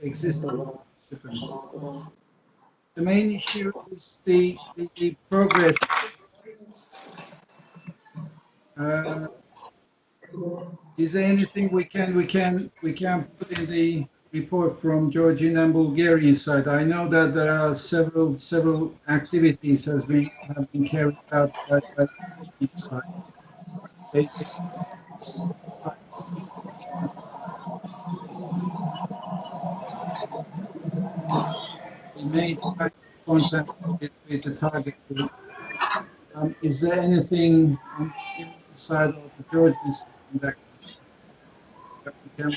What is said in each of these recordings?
existing participants. The main issue is the progress. Is there anything we can put in the report from Georgian and Bulgarian side? I know that there are several activities have been carried out by the Georgian side. They made contact with the target group. Is there anything on the side of the Georgian side that we can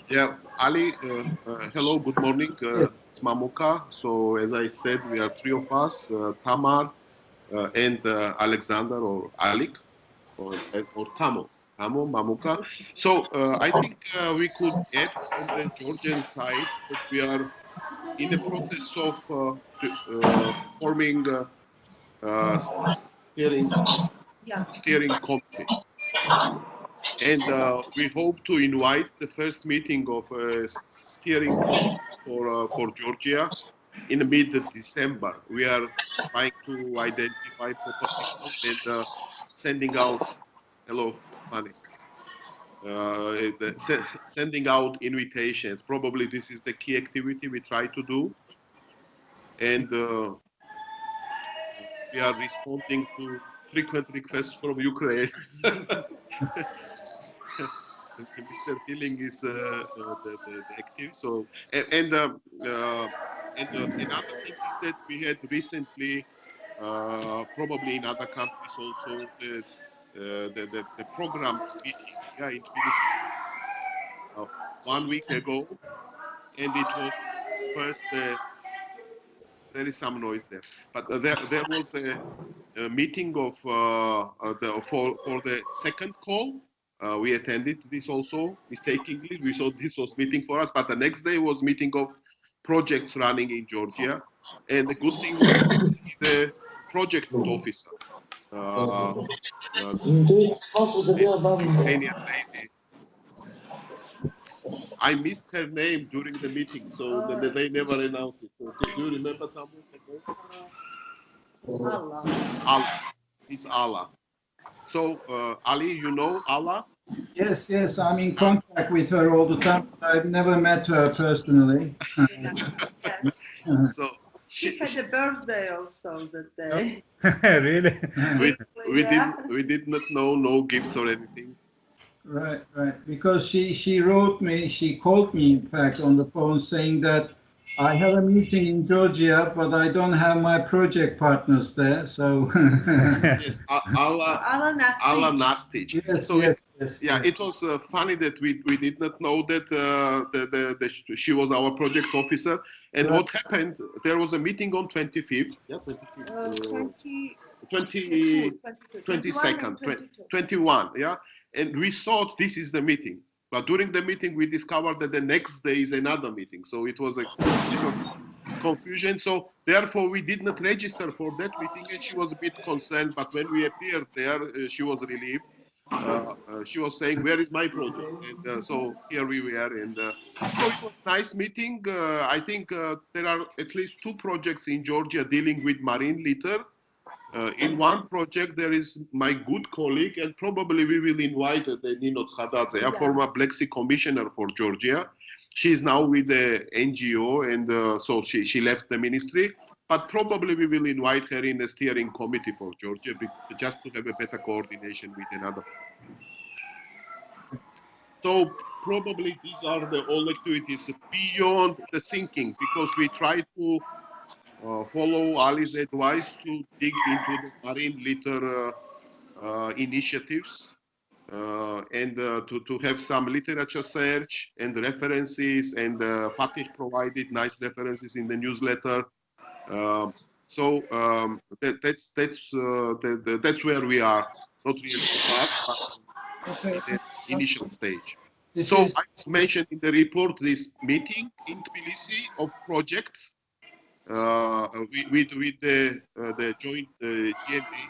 Yeah, Ali, hello, good morning. Yes. It's Mamuka. So as I said, we are three of us, Tamar and Alexander or Alik or Tamo, Mamuka. So I think we could add from the Georgian side that we are in the process of forming steering committee. And we hope to invite the first meeting of steering committee for Georgia in mid-December. We are trying to identify proper people and sending out, hello, Fanny, sending out invitations. Probably this is the key activity we try to do. And we are responding to frequent requests from Ukraine. Mr. Healing is the active. So another thing is that we had recently, probably in other countries also, the program meeting in Tbilisi 1 week ago, and it was first. There is some noise there, but there was a meeting of for the second call. We attended this also mistakenly. We thought this was meeting for us, but the next day was meeting of projects running in Georgia. And the good thing was the project officer, Ukrainian lady. I missed her name during the meeting, so they never announced it. So do you remember Tamu? Allah. Allah. It's Allah. So Ali, you know Allah? Yes, yes, I'm in contact with her all the time, but I've never met her personally. So she had a birthday also that day. Really? We did not know no gifts or anything. Right, right. Because she wrote me, she called me, in fact, on the phone saying that I have a meeting in Georgia, but I don't have my project partners there. So yes, Allah Nastic. Yes, so yes, it was funny that we did not know that she was our project officer. And what happened? There was a meeting on 25th. Yeah, 25th. 22nd, 21. Yeah, and we thought this is the meeting. But during the meeting, we discovered that the next day is another meeting. So it was a confusion. So therefore, we did not register for that meeting, and she was a bit concerned. But when we appeared there, she was relieved. She was saying, "Where is my project?" And so here we were. And so it was a nice meeting. I think there are at least 2 projects in Georgia dealing with marine litter. In one project, there is my good colleague, and probably we will invite Nino Tskadadze, a former E-Blacksea commissioner for Georgia. She is now with the NGO, and so she left the ministry. But probably we will invite her in the steering committee for Georgia, just to have a better coordination with another. So probably these are the all activities beyond the thinking, because we try to follow Ali's advice to dig into the marine litter initiatives and to have some literature search and references, and Fatih provided nice references in the newsletter. That's where we are. Not really fast, but initial stage. This So is, I mentioned in the report this meeting in Tbilisi of projects with the joint GMA,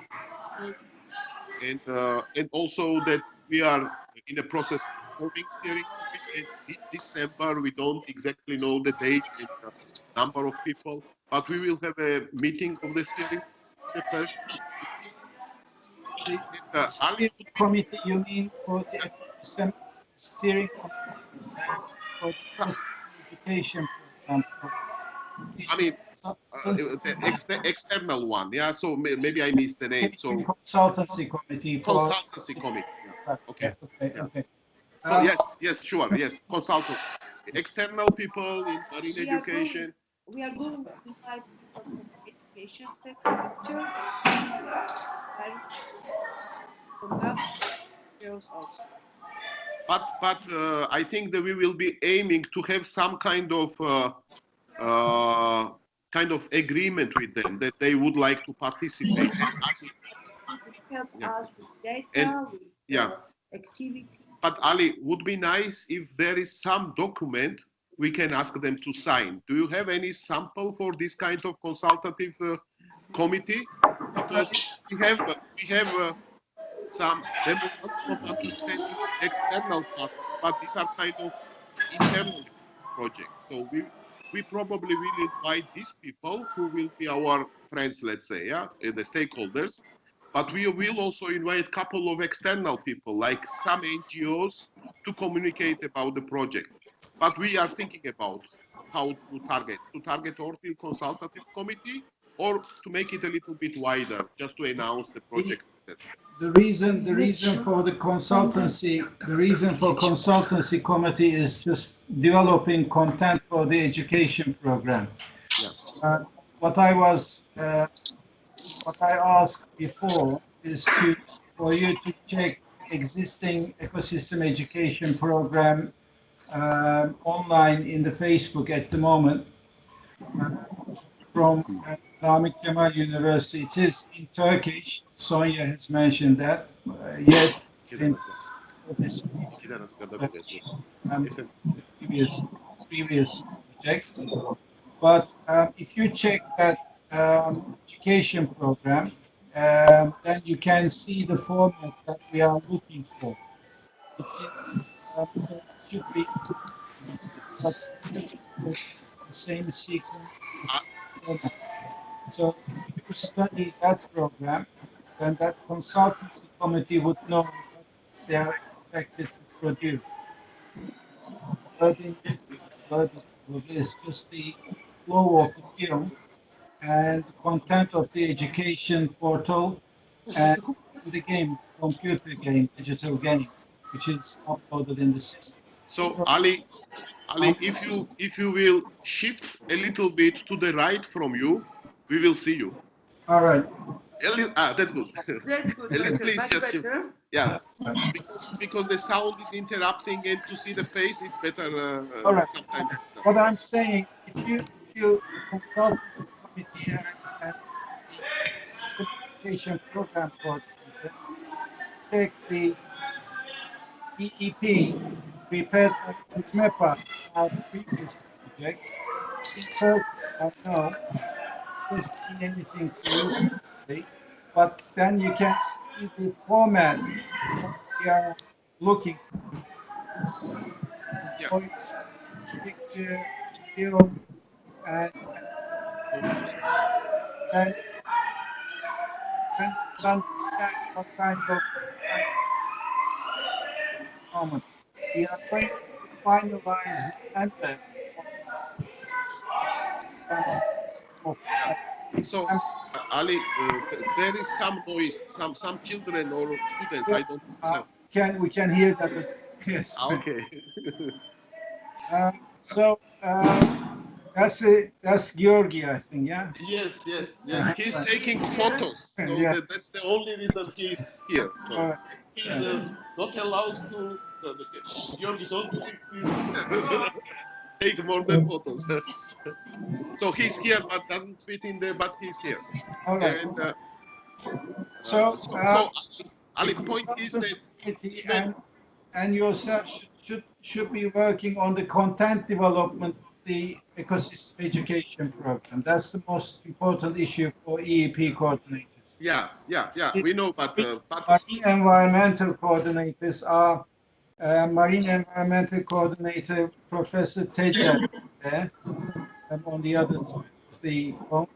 and also that we are in the process of forming steering committee. And in December, we don't exactly know the date and the number of people, but we will have a meeting of the steering the first meeting. the And, steering committee, you mean for the ecosystem steering committee for the ecosystem education program? I mean, the external one, yeah. So maybe I missed the name. So Consultancy committee for consultancy committee. Yeah. Okay. Okay, Yeah. okay. Oh, yes, sure, yes. Consultants, external people in marine education. We are going to invite people from education sector, from girls also. But I think that we will be aiming to have some kind of agreement with them that they would like to participate. Help Yeah. us with data, And, with yeah. activity. But Ali, would be nice if there is some document we can ask them to sign. Do you have any sample for this kind of consultative committee? Because we have some memorandum of understanding external partners, but these are kind of internal projects. So we probably will invite these people who will be our friends, let's say, yeah, the stakeholders. But we will also invite a couple of external people, like some NGOs, to communicate about the project. But we are thinking about how to target Ortil Consultative Committee, or to make it a little bit wider, just to announce the project. The reason for the consultancy committee is just developing content for the education program. Yeah. What I asked before is for you to check existing ecosystem education program online in the Facebook at the moment from Namık Kemal University. It is in Turkish. Sonia has mentioned that. Yes, in this previous project. But if you check that education program, then you can see the format that we are looking for. It should be the same sequence format. So if you study that program, then that consultancy committee would know what they are expected to produce. Wording is just the flow of the film and the content of the education portal and the game, computer game, digital game, which is uploaded in the system. So Ali, if you will shift a little bit to the right from you, we will see you. All right. That's good. That's good. Please Much just shift. better. Yeah, because the sound is interrupting, and to see the face, it's better. All right. Sometimes. What I'm saying, if you consult the committee and the simplification program coordinator, check the EEP prepared by MEPA, our previous project, in Turkish, I know, doesn't mean anything to you, okay? But then you can see the format what we are looking for. Yeah. Voice, picture, film, and then understand what kind of moment. We are going to finalize the template of So, Ali, there is some noise, some children or students. I don't know. We can hear that. Yes. Okay. So that's Georgi, I think, yeah. Yes. He's taking photos, so Yeah. that's the only reason he's here. So he's not allowed to. Georgi, don't do it, please. Take more than photos. So he's here, but doesn't fit in there. But he's here. All right. And so Ali, point is that and yourself should be working on the content development of the ecosystem education program. That's the most important issue for EEP coordinators. Yeah. We know, but Marine environmental coordinators are Marine environmental coordinator Professor Teja there, on the other side of the phone.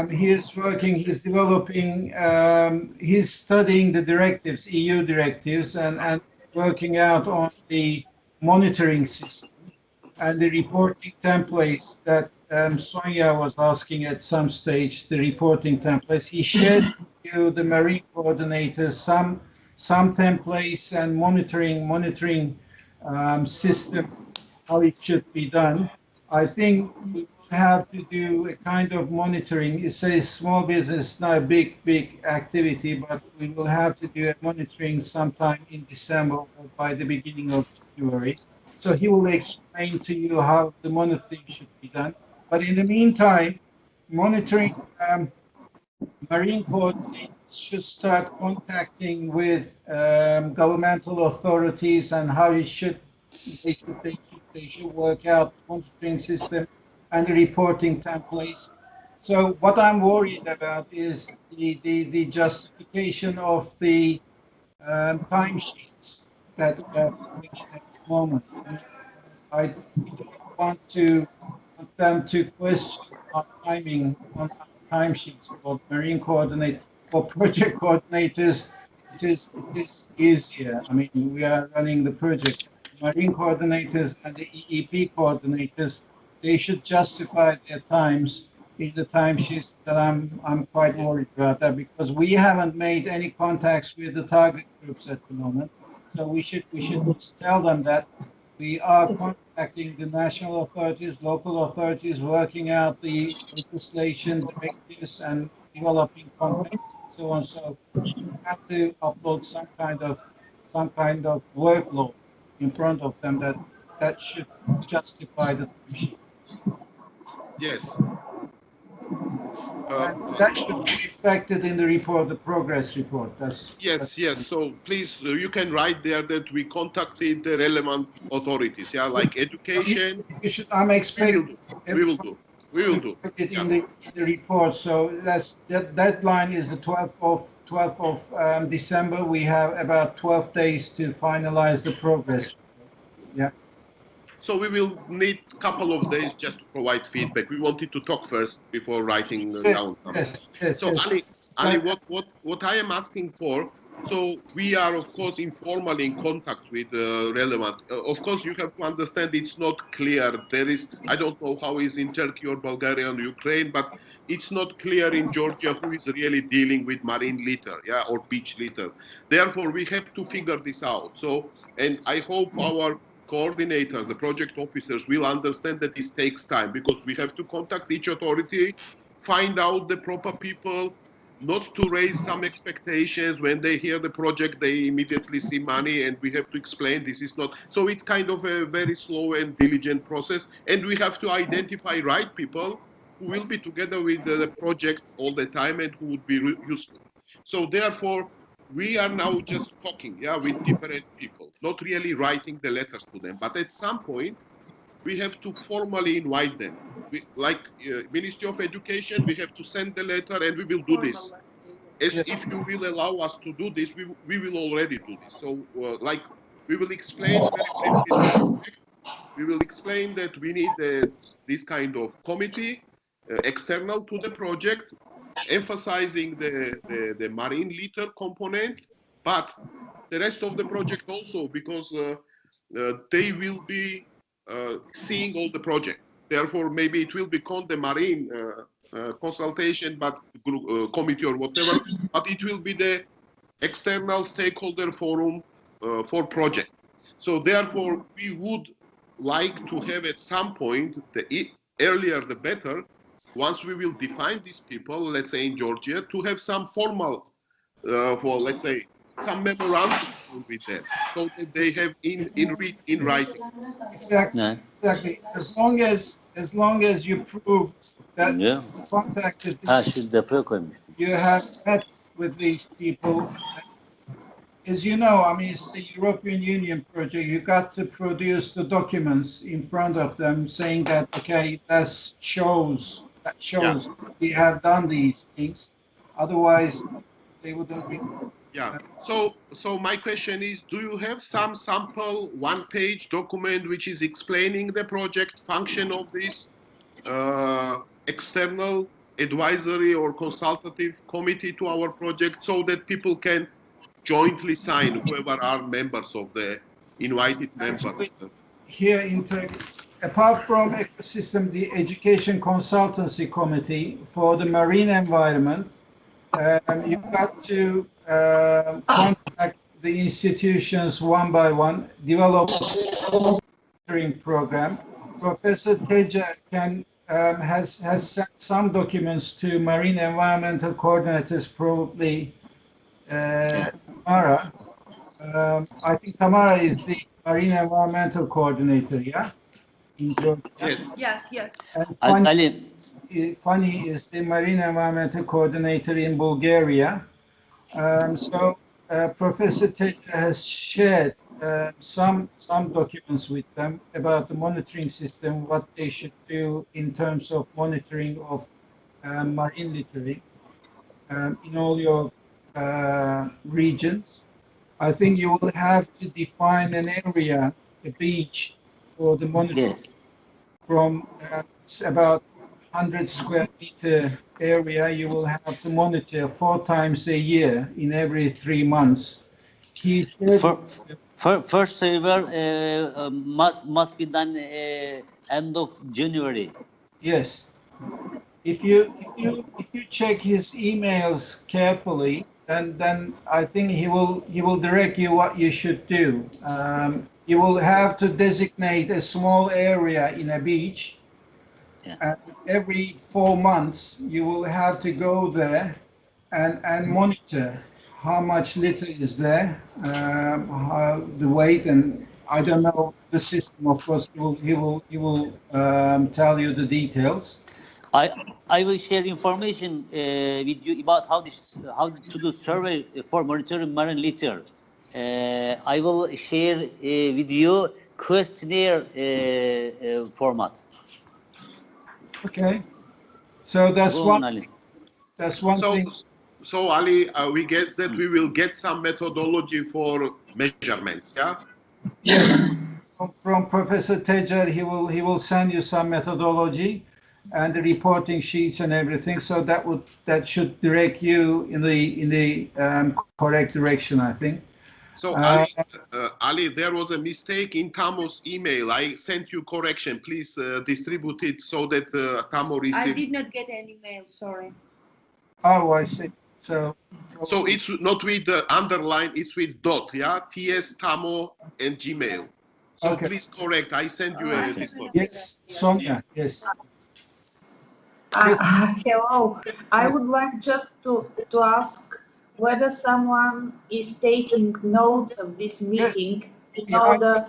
He is working, he's developing, he's studying the directives, EU directives, and working out on the monitoring system and the reporting templates that Sonia was asking at some stage, the reporting templates. He shared with you, the marine coordinators, some templates and monitoring system, how it should be done. I think we will have to do a kind of monitoring. It says small business, not a big activity, but we will have to do a monitoring sometime in December or by the beginning of January. So he will explain to you how the monitoring should be done. But in the meantime, monitoring marine coordinators should start contacting with governmental authorities and how it should they should work out the monitoring system and the reporting templates. So what I'm worried about is the justification of the timesheets that we are doing at the moment. I don't want them to question our timing on our timesheets for marine coordinate for project coordinators. It is easier. I mean, we are running the project. Marine coordinators and the EEP coordinators, they should justify their times in the timesheets. That I'm quite worried about that, because we haven't made any contacts with the target groups at the moment. So we should just tell them that we are contacting the national authorities, local authorities, working out the legislation, directives, and developing contacts, and so on. So we have to upload some kind of workload in front of them that should justify the timesheet. yes. That should be reflected in the report, the progress report. Yes. So please, you can write there that we contacted the relevant authorities. Yeah, like education. You should. I'm expecting. We will do. It in the report. So that deadline is the 12th of December. We have about 12 days to finalize the progress. Yeah. So we will need a couple of days just to provide feedback. We wanted to talk first before writing down. Yes. So Ali, what I am asking for, so we are of course informally in contact with relevant. Of course, you have to understand it's not clear. There is, I don't know how is in Turkey or Bulgaria or Ukraine, but it's not clear in Georgia who is really dealing with marine litter, yeah, or beach litter. Therefore, we have to figure this out. So, and I hope our coordinators, the project officers, will understand that this takes time, because we have to contact each authority, find out the proper people, not to raise some expectations. When they hear the project, they immediately see money, and we have to explain this is not. So it's kind of a very slow and diligent process, and we have to identify right people who will be together with the project all the time and who would be useful. So therefore, we are now just talking, yeah, with different people, not really writing the letters to them. But at some point, we have to formally invite them. Like Ministry of Education, we have to send the letter, and we will do this. If you will allow us to do this, we will already do this. So like, we will explain very briefly the project. We will explain that we need this kind of committee external to the project, emphasizing the marine litter component, but the rest of the project also, because they will be seeing all the project. Therefore, maybe it will become the marine consultation, but committee or whatever, but it will be the external stakeholder forum for project. So therefore, we would like to have at some point, the earlier the better, once we will define these people, let's say in Georgia, to have some formal, for let's say, some memorandum with them, so that they have in writing. Exactly. As long as you prove that you contacted, you have met with these people, as you know, I mean, it's the European Union project. You got to produce the documents in front of them saying that, okay, that shows we have done these things. Otherwise, they wouldn't be. Yeah. So my question is, do you have some sample one-page document which is explaining the project function of this external advisory or consultative committee to our project, so that people can jointly sign, whoever are members of the invited members? Actually, here in Turkey, apart from ecosystem, the education consultancy committee for the marine environment, you've got to contact the institutions one by one, develop a monitoring program. Professor Teja has sent some documents to marine environmental coordinators, probably Tamara. I think Tamara is the marine environmental coordinator, yeah? In Georgia. Yes. Yes. And Fanny is the marine environmental coordinator in Bulgaria. So Professor Teja has shared some documents with them about the monitoring system, what they should do in terms of monitoring of marine littering in all your regions. I think you will have to define an area, a beach, for the monitoring. Yes. From about 100 square meter area, you will have to monitor 4 times a year in every 3 months. First survey must be done end of January. Yes. If you check his emails carefully, then I think he will direct you what you should do. You will have to designate a small area in a beach. Yeah. And every 4 months, you will have to go there and monitor how much litter is there, how the weight, and I don't know the system. Of course, he will tell you the details. I will share information with you about how to do survey for monitoring marine litter. I will share with you questionnaire format. Okay, so that's Go on, one. Ali. That's one thing. So Ali, we guess that we will get some methodology for measurements. Yeah. Yes, from Professor Tejer, he will send you some methodology and the reporting sheets and everything. So that should direct you in the correct direction, I think. So Ali, there was a mistake in Tamo's email. I sent you correction. Please distribute it so that Tamo receives. I did not get any mail, sorry. Oh, I see. So it's not with the underline, it's with dot, yeah? TS, Tamo, and Gmail. So okay. Please correct. I sent you a response. Yes, Sonia, yes. Hello. I would like just to ask whether someone is taking notes of this meeting in order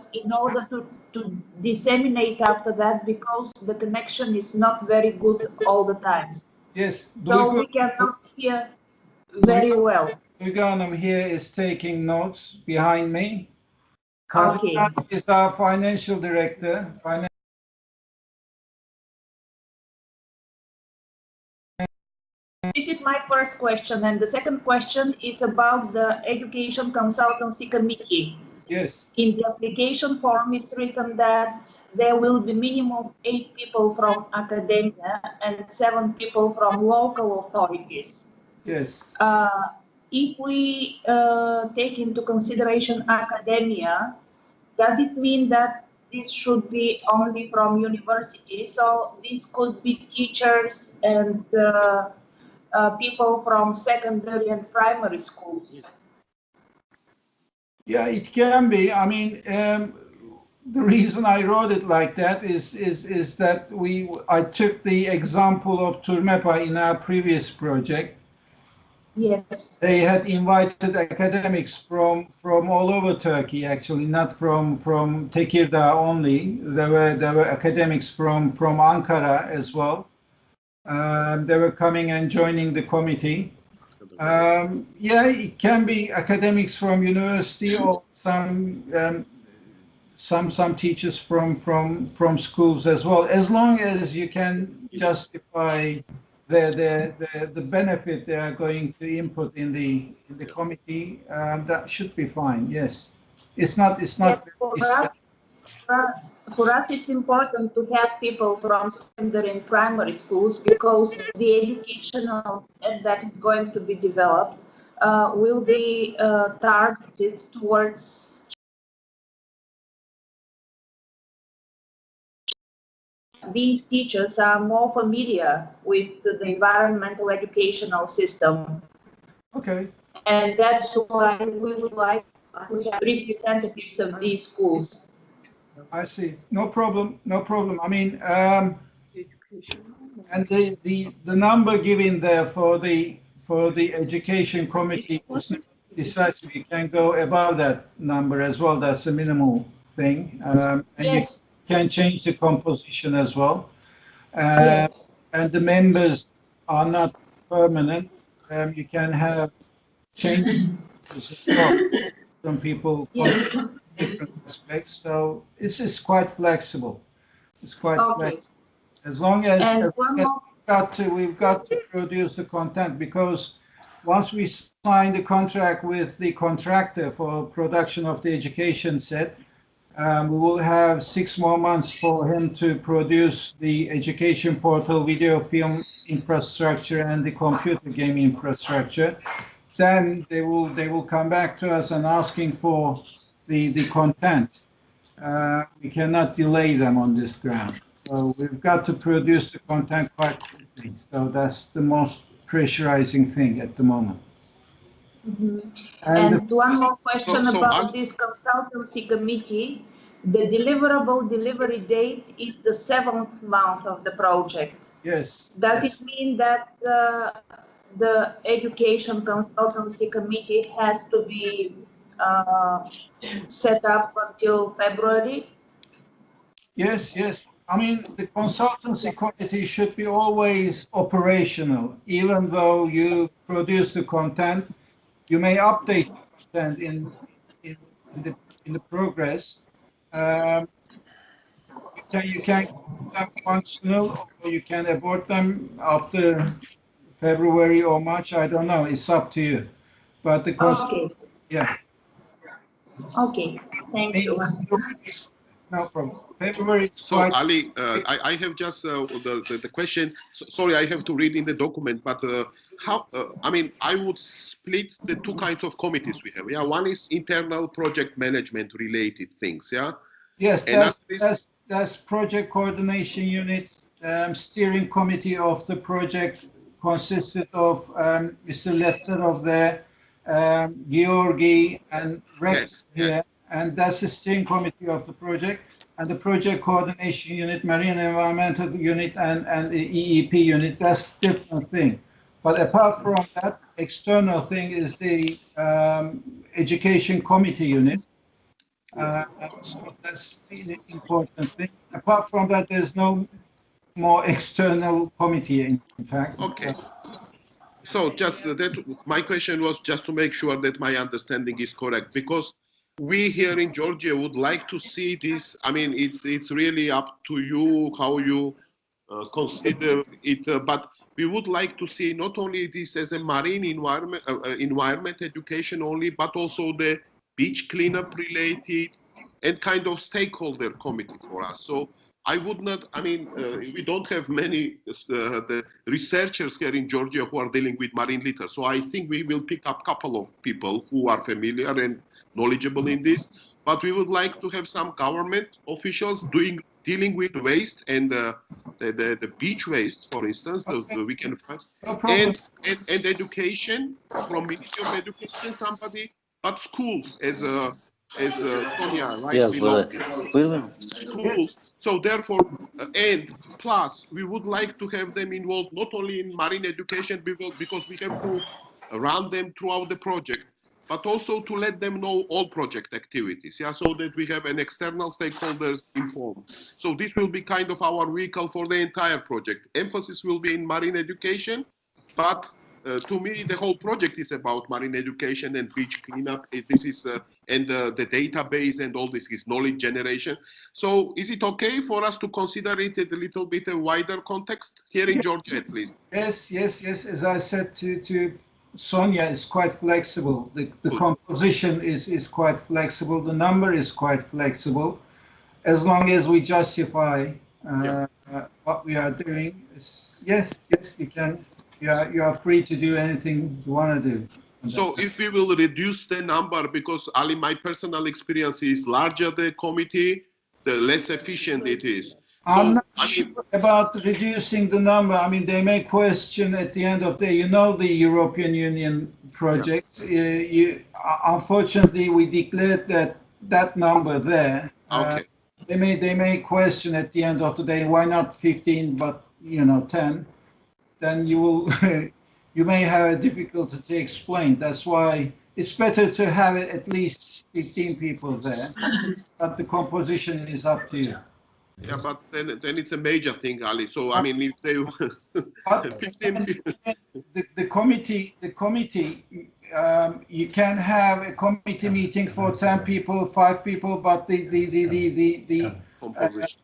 to disseminate after that, because the connection is not very good all the time. Yes. So we cannot hear very well. Duygu here is taking notes behind me. Okay. Kadri is our financial director. This is my first question, and the second question is about the Education Consultancy Committee. Yes. In the application form, it's written that there will be minimum of 8 people from academia and 7 people from local authorities. Yes. If we take into consideration academia, does it mean that this should be only from universities? So this could be teachers and people from secondary and primary schools. Yeah, it can be. I mean, the reason I wrote it like that is that I took the example of Turmepa in our previous project. Yes. They had invited academics from all over Turkey, actually, not from Tekirdağ only. There were academics from Ankara as well. They were coming and joining the committee. Yeah, it can be academics from university or some teachers from schools as well. As long as you can justify the benefit they are going to input in the committee, that should be fine. Yes, it's not. Yes, for us, it's important to have people from secondary and primary schools because the educational that is going to be developed will be targeted towards these teachers are more familiar with the environmental educational system. Okay. And that's why we would like to have representatives of these schools. I see. No problem. No problem. I mean, and the number given there for the education committee was not decisive. You can go above that number as well. That's a minimal thing, and Yes. you can change the composition as well. Yes. And the members are not permanent. You can have changes as well. Some people Yes. different aspects, so it's quite flexible. It's quite Okay. flexible. As long as, And one more. we've got to produce the content, because once we sign the contract with the contractor for production of the education set, we will have 6 more months for him to produce the education portal, video film infrastructure, and the computer game infrastructure. Then they will come back to us and asking for the content. We cannot delay them on this ground. So we've got to produce the content quite quickly. So that's the most pressurizing thing at the moment. Mm-hmm. And And one more question So about this consultancy committee. The deliverable delivery date is the 7th month of the project. yes. Does Yes. it mean that the education consultancy committee has to be set up until February? Yes, yes. I mean, the consultancy committee should be always operational, even though you produce the content. You may update the content in the progress. Um, you can keep them functional, or you can abort them after February or March. I don't know. It's up to you. But the Okay. yeah. Okay. Thank you. No problem. February is So quite. Ali, I have just the question. So, sorry, I have to read in the document, but how? I mean, I would split the two kinds of committees we have. Yeah, one is internal project management related things. Yeah. Yes, And that's project coordination unit. Steering committee of the project consisted of Mr. Lefterov there, Georgi, and Rex Yes, here, yes. and that's the steering committee of the project. And the project coordination unit, marine environmental unit, and the EEP unit, that's different thing. But apart from that, external thing is the education committee unit. So that's the important thing. Apart from that, there's no more external committee, in fact. Okay. So just that, my question was just to make sure that my understanding is correct, because we here in Georgia would like to see this. I mean, it's really up to you how you consider it, but we would like to see not only this as a marine environment education only, but also the beach cleanup related and kind of stakeholder committee for us. So I would not, I mean, we don't have many the researchers here in Georgia who are dealing with marine litter. So I think we will pick up a couple of people who are familiar and knowledgeable in this. But we would like to have some government officials dealing with waste and the beach waste, for instance, those we can find, No problem. and education from Ministry of Education, somebody, but schools as Sonia rightly noted, schools. So therefore, and plus, we would like to have them involved not only in marine education because we have to run them throughout the project, but also to let them know all project activities, yeah, so that we have an external stakeholders informed. So this will be kind of our vehicle for the entire project. Emphasis will be in marine education, but to me, the whole project is about marine education and beach cleanup. This is and the database and all this is knowledge generation. So, is it okay for us to consider it a little bit a wider context here in Georgia, at least? Yes, yes, yes. As I said to Sonia, it's quite flexible. The composition is quite flexible. The number is quite flexible, as long as we justify what we are doing. Yes, you can. You are free to do anything you want to do. So if we will reduce the number, because Ali, my personal experience is larger the committee, the less efficient it is. I'm not sure about reducing the number. I mean, they may question at the end of the day, you know, the European Union project. Unfortunately, we declared that number there. Okay. They may question at the end of the day, why not 15, but 10? Then you will you may have a difficulty to explain. That's why it's better to have at least 15 people there, but the composition is up to you. Yeah, but then it's a major thing, Ali. So I mean, if they 15 people. The committee, you can have a committee meeting for 10 people, 5 people, but the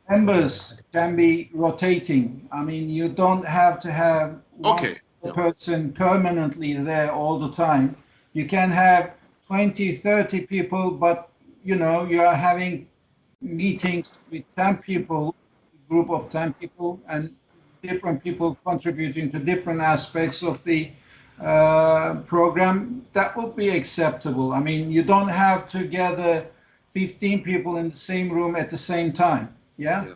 members can be rotating. I mean, you don't have to have one person permanently there all the time. You can have 20, 30 people, but you are having meetings with 10 people, group of 10 people, and different people contributing to different aspects of the program. That would be acceptable. I mean, you don't have to gather 15 people in the same room at the same time. Yeah.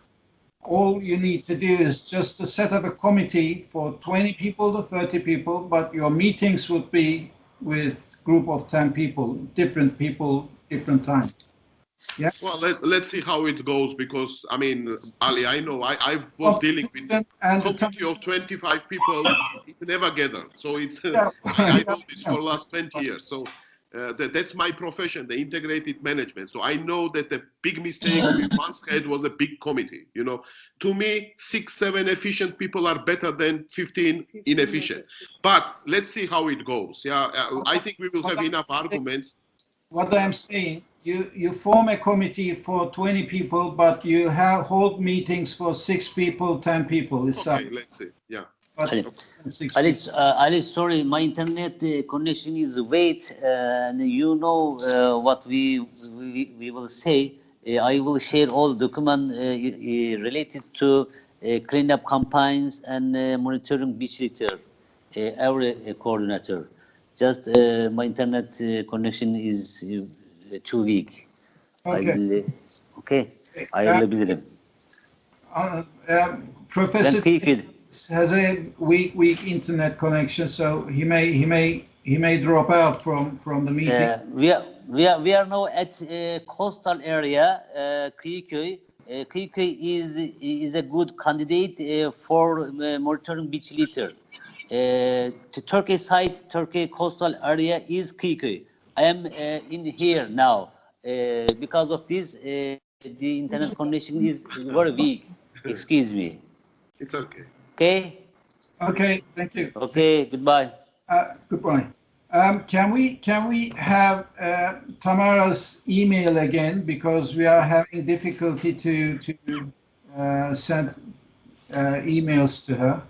All you need to do is just to set up a committee for 20 people to 30 people, but your meetings would be with group of 10 people, different times. Yeah. Well, let's see how it goes, because I mean, Ali, I know I was dealing with a committee of 25 people. It never gathered, so it's I know this for the last 20 years. So that's my profession, the integrated management. So I know that the big mistake we once had was a big committee. To me, 6, 7 efficient people are better than 15 inefficient. But let's see how it goes. Yeah, I think we will have enough arguments. What I'm saying, you form a committee for 20 people, but you hold meetings for 6 people, 10 people. Okay, let's see. Yeah. Ali, sorry, my internet connection is weak, and what we will say. I will share all documents related to cleanup campaigns and monitoring beach litter. Every coordinator. Just my internet connection is too weak. Okay. I will be with him. Professor has a weak internet connection, so he may drop out from the meeting. We are now at coastal area, Kıyıköy. Kıyıköy is a good candidate for monitoring beach litter. The Turkey side, Turkey coastal area is Kıyıköy. I am in here now. Because of this, the internet connection is very weak. Excuse me. It's okay. Okay. Okay. Thank you. Okay. Goodbye. Goodbye. Can we have Tamara's email again, because we are having difficulty to send emails to her.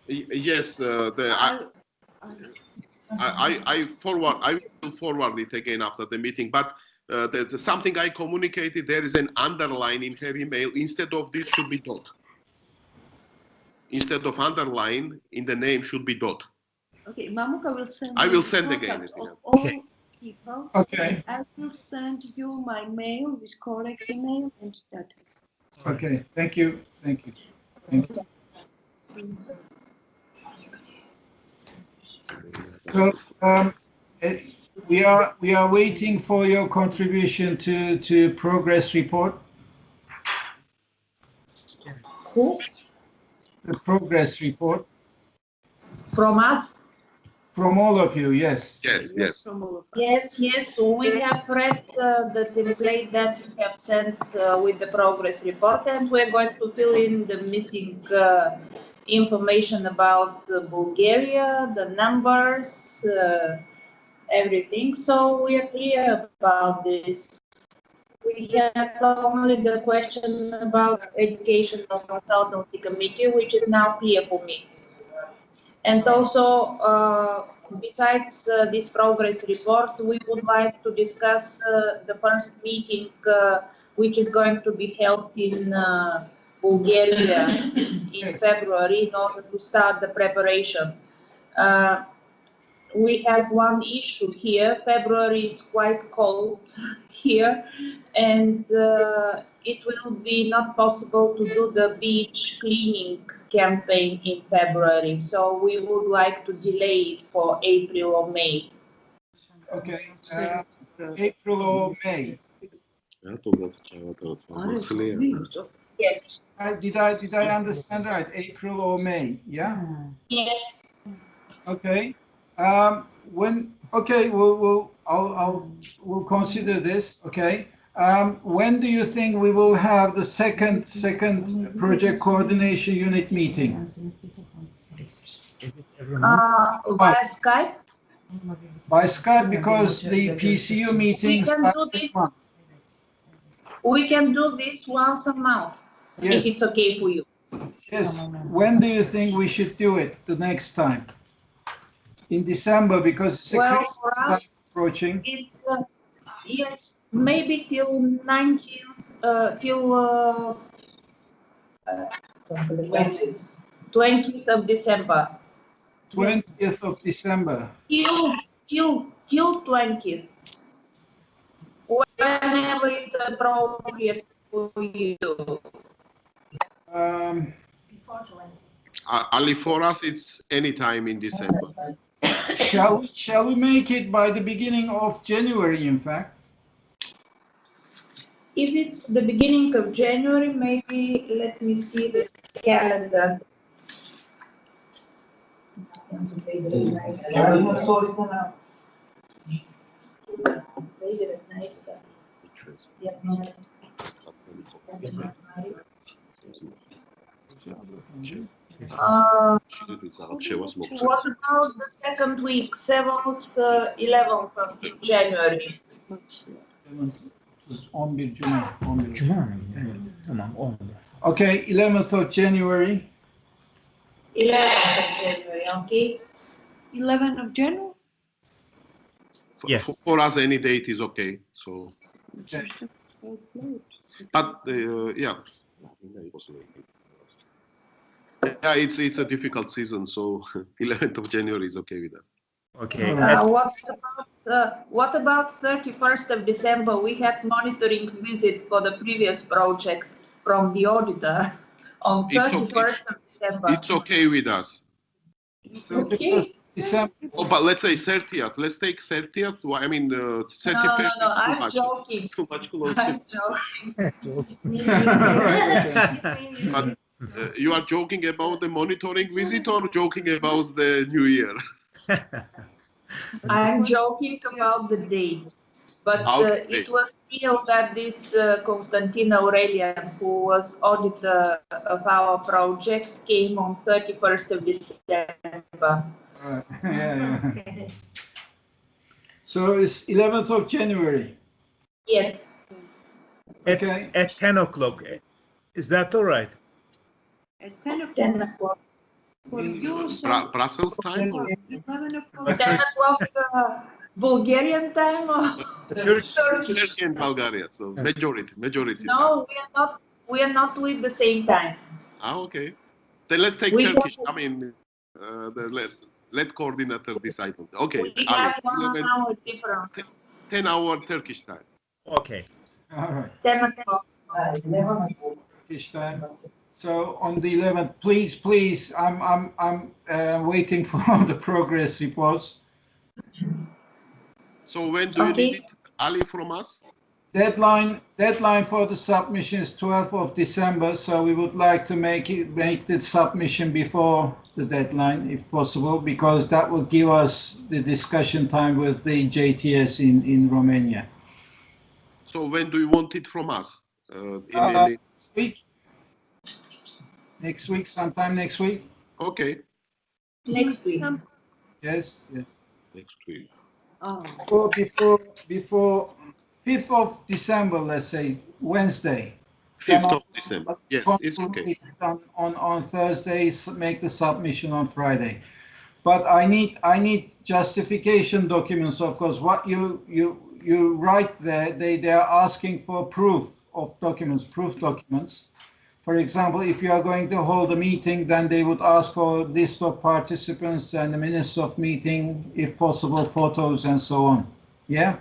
Yes, I will forward it again after the meeting. But there's something I communicated. There is an underline in her email. Instead of this, should be dot. Instead of underline, in the name should be dot. Okay, Mamuka will send. I will send again. All people. Okay. I will send you my mail with correct email and that. Okay. Thank you. Thank you. Thank you. So we are waiting for your contribution to progress report. Who? The progress report. From us? From all of you, yes. Yes. Yes. We have read the template that you have sent with the progress report, and we're going to fill in the missing information about Bulgaria, the numbers, everything. So we are clear about this. We have only the question about educational consultancy committee, which is now clear for me. And also, besides this progress report, we would like to discuss the first meeting, which is going to be held in Bulgaria in February in order to start the preparation. We have one issue here. February is quite cold here, and it will be not possible to do the beach cleaning campaign in February. So we would like to delay it for April or May. Okay, April or May. Yes. Did I understand right? April or May? Yeah. Yes. Okay. We'll consider this. Okay. When do you think we will have the second project coordination unit meeting? Via Skype. By Skype, because the PCU meeting starts next month. We can do this once a month, Yes. if it's okay for you. Yes. When do you think we should do it the next time? In December, because it's a Christmas time approaching. It's yes, maybe till 19th, till 20th of December. 20th of December. Till 20th. Whenever it's appropriate for you. Ali, for us, it's any time in December. Shall we make it by the beginning of January, in fact? If it's the beginning of January, maybe let me see the calendar. What about the second week, 7th, 11th of January? 11 Cuma. Okay, 11th of January. 11th of January, okay? 11th of January? Yes. For us, any date is okay. So, Okay. but yeah, it's a difficult season. So 11th of January is okay with that. Okay. What about 31st of December? We had monitoring visit for the previous project from the auditor on 31st of December. It's okay with us. Okay. December. Oh, but let's say 30th. Let's take 30th. I mean, 31st No, is I'm joking. too much close. I'm joking. Right, okay. But you are joking about the monitoring visit or joking about the new year? I'm joking about the date. But it was still that this Constantin Aurelian, who was auditor of our project, came on 31st of December. Yeah. So it's 11th of January. Yes. Okay. At 10 o'clock. Is that all right? At 10 o'clock 10 o'clock. for you, so Brussels time? 11 o'clock. 10 o'clock Bulgarian time or Turkish? Turkey and Bulgaria. So majority. No, we are not with the same time. Okay. Then let's take We Turkish. have- I mean, let coordinator decide. Okay. We Ali, have 1 11, hour difference. 10-hour Turkish time. Okay. All right. 10 o'clock. Turkish time. So on the 11th, please, I'm waiting for the progress reports. So when do you Okay. need it, Ali, from us? Deadline for the submission is 12th of December, so we would like to make the submission before the deadline, if possible, because that will give us the discussion time with the JTS in Romania. So when do you want it from us? Next week, sometime next week. Okay, Next week. Yes, yes. next week. Oh, Before 5th of December, let's say, Wednesday. 5th of December. Yes, it's okay. It on Thursday, make the submission on Friday. But I need justification documents, of course. What you write there, they are asking for proof of documents, proof documents. For example, if you are going to hold a meeting, then they would ask for list of participants and the minutes of meeting, if possible, photos and so on. Yeah?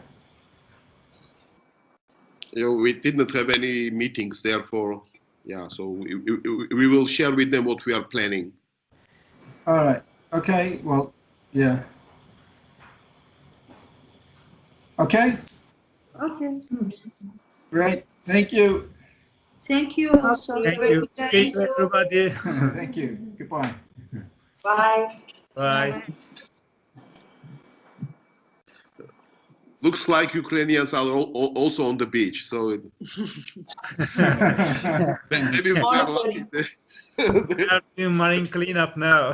You know, we didn't have any meetings, therefore, yeah, so we will share with them what we are planning. All right. Okay. Well, yeah. Okay. okay. Great. Thank you. Thank you also. Thank Have a you. good day. See you, everybody. Thank you. Goodbye. Bye. Bye. Looks like Ukrainians are also on the beach, so maybe we are lucky. We are doing marine cleanup now.